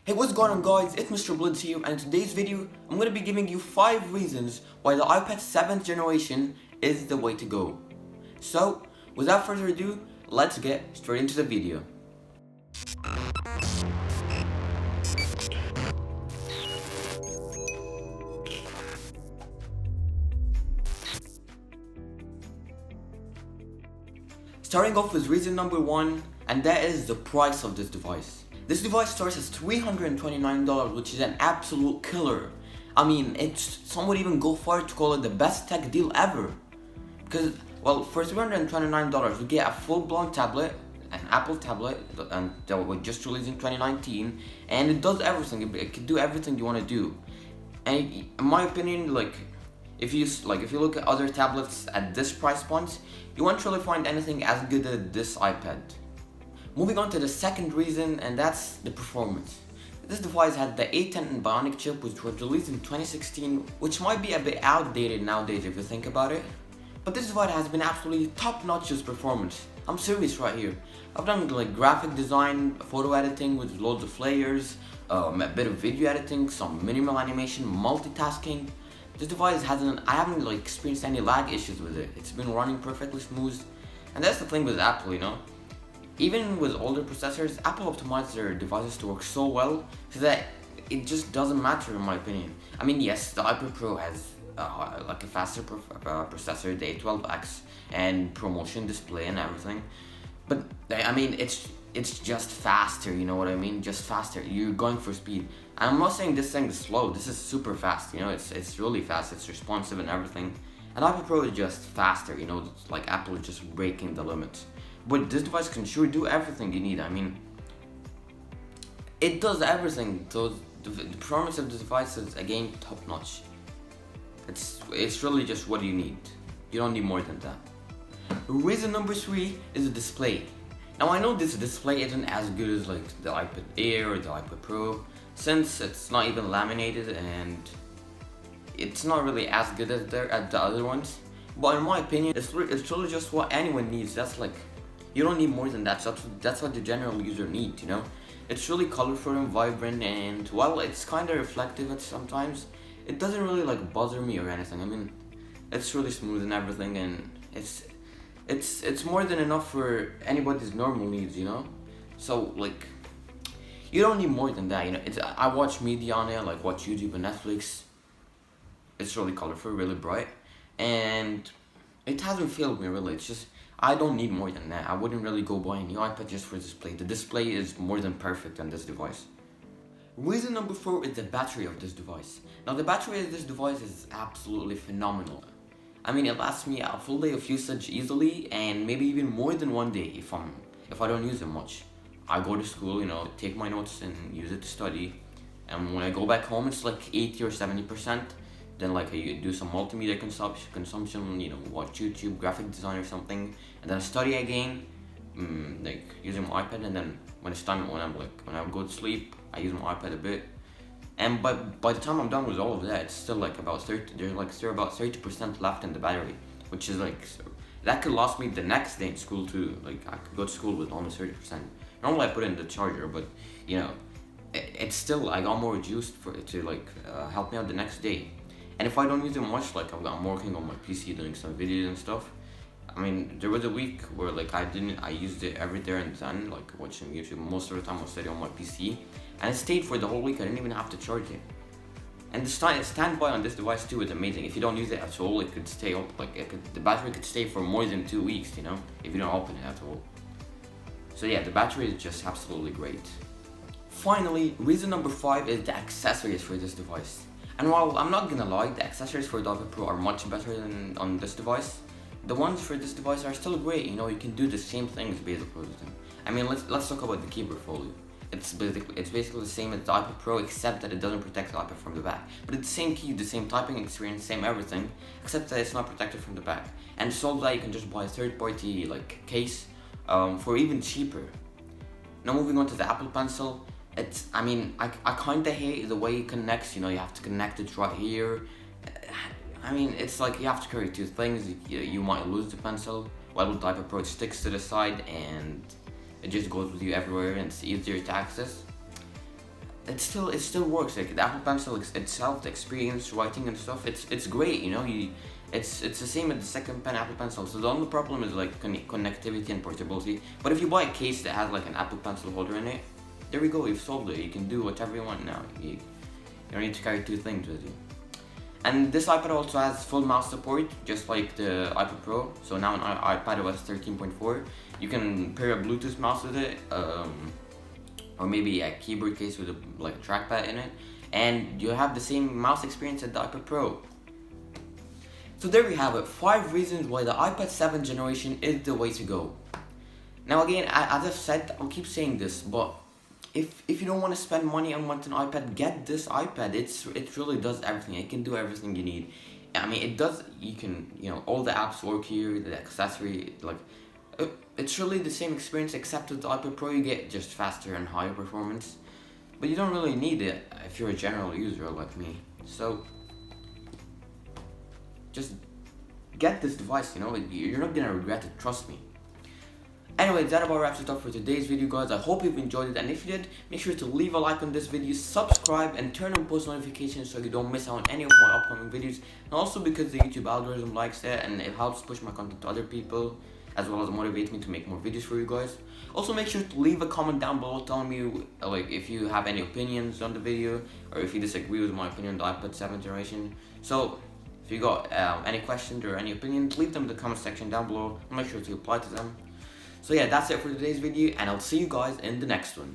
Hey, what's going on guys, it's Mr. Blitz here, and in today's video I'm going to be giving you 5 reasons why the iPad 7th generation is the way to go. So, without further ado, let's get straight into the video. Starting off with reason number 1, and that is the price of this device. This device starts at $329, which is an absolute killer. I mean, some would even go far to call it the best tech deal ever. Because, well, for $329, you get a full-blown tablet, an Apple tablet, and that was just released in 2019, and it does everything. It can do everything you want to do. And in my opinion, if you look at other tablets at this price point, you won't really find anything as good as this iPad. Moving on to the second reason, and that's the performance. This device had the A10 Bionic chip, which was released in 2016, which might be a bit outdated nowadays if you think about it. But this device has been absolutely top-notch with performance. I'm serious right here. I've done graphic design, photo editing with loads of layers, a bit of video editing, some minimal animation, multitasking. This device I haven't experienced any lag issues with it. It's been running perfectly smooth, and that's the thing with Apple, Even with older processors, Apple optimized their devices to work so well so that it just doesn't matter in my opinion. I mean, yes, the iPad Pro has a faster processor, the A12X, and ProMotion display and everything. But I mean, it's just faster, you know what I mean? Just faster. You're going for speed. I'm not saying this thing is slow. This is super fast. It's really fast. It's responsive and everything. And iPad Pro is just faster. It's like Apple is just breaking the limits. But this device can sure do everything you need. I mean, it does everything. So the performance of the device is again top notch. It's really just what you need. You don't need more than that. Reason number 3 is the display. Now I know this display isn't as good as the iPad Air or the iPad Pro, since it's not even laminated and it's not really as good as the other ones. But in my opinion, it's really just what anyone needs. You don't need more than that. So that's what the general user needs, It's really colorful and vibrant, and while it's kind of reflective at sometimes, it doesn't really bother me or anything. I mean, it's really smooth and everything, and it's more than enough for anybody's normal needs, So you don't need more than that, I watch media on it, watch YouTube and Netflix. It's really colorful, really bright, and it hasn't failed me really. It's just I don't need more than that. I wouldn't really go buy a new iPad just for display. The display is more than perfect on this device. Reason number 4 is the battery of this device. Now the battery of this device is absolutely phenomenal. I mean, it lasts me a full day of usage easily, and maybe even more than one day if I don't use it much. I go to school, take my notes and use it to study, and when I go back home it's 80 or 70%. Then you do some multimedia consumption, watch YouTube, graphic design or something, and then study again, using my iPad. And then when it's time, when I go to sleep, I use my iPad a bit. And by the time I'm done with all of that, it's still about 30. There's still about 30% left in the battery, which is that could last me the next day in school too. I could go to school with almost 30%. Normally I put in the charger, but it's still I got more juice for it to help me out the next day. And if I don't use it much, I'm working on my PC doing some videos and stuff. I mean, there was a week where I used it every there and then, watching YouTube. Most of the time I was studying on my PC, and it stayed for the whole week. I didn't even have to charge it. And the standby on this device too is amazing. If you don't use it at all, it could stay up. The battery could stay for more than 2 weeks, if you don't open it at all. So yeah, the battery is just absolutely great. Finally, reason number 5 is the accessories for this device. And while I'm not gonna lie, the accessories for the iPad Pro are much better than on this device, the ones for this device are still great. You can do the same things basically with them. I mean, let's talk about the keyboard folio. It's basically the same as the iPad Pro, except that it doesn't protect the iPad from the back. But it's the same key, the same typing experience, same everything, except that it's not protected from the back. And to solve that, you can just buy a third-party case for even cheaper. Now moving on to the Apple Pencil. I kind of hate the way it connects. You have to connect it right here. I mean, it's you have to carry 2 things. You might lose the pencil. While with the iPad Pro, it sticks to the side and it just goes with you everywhere, and it's easier to access. it still works. Like the Apple Pencil itself, the experience writing and stuff, it's great. It's the same as the second pen Apple Pencil. So the only problem is like connectivity and portability. But if you buy a case that has like an Apple Pencil holder in it, there we go. You've solved it. You can do whatever you want now. You don't need to carry two things with you. And this iPad also has full mouse support, just like the iPad Pro. So now on iPadOS 13.4, you can pair a Bluetooth mouse with it, or maybe a keyboard case with a trackpad in it, and you have the same mouse experience as the iPad Pro. So there we have it, 5 reasons why the iPad 7th generation is the way to go. Now again, as I've said, I'll keep saying this, but if you don't want to spend money on wanting an iPad, get this iPad. It really does everything. It can do everything you need. I mean, it does. You can, all the apps work here. The accessory, it's really the same experience, except with the iPad Pro you get just faster and higher performance. But you don't really need it if you're a general user like me. So just get this device. You're not gonna regret it. Trust me. Anyway, that about wraps it up for today's video, guys. I hope you've enjoyed it, and if you did, make sure to leave a like on this video, subscribe, and turn on post notifications so you don't miss out on any of my upcoming videos. And also because the YouTube algorithm likes it, and it helps push my content to other people, as well as motivate me to make more videos for you guys. Also, make sure to leave a comment down below telling me if you have any opinions on the video, or if you disagree with my opinion on the iPad 7th generation. So if you got any questions or any opinions, leave them in the comment section down below. I'll make sure to reply to them. So yeah, that's it for today's video, and I'll see you guys in the next one.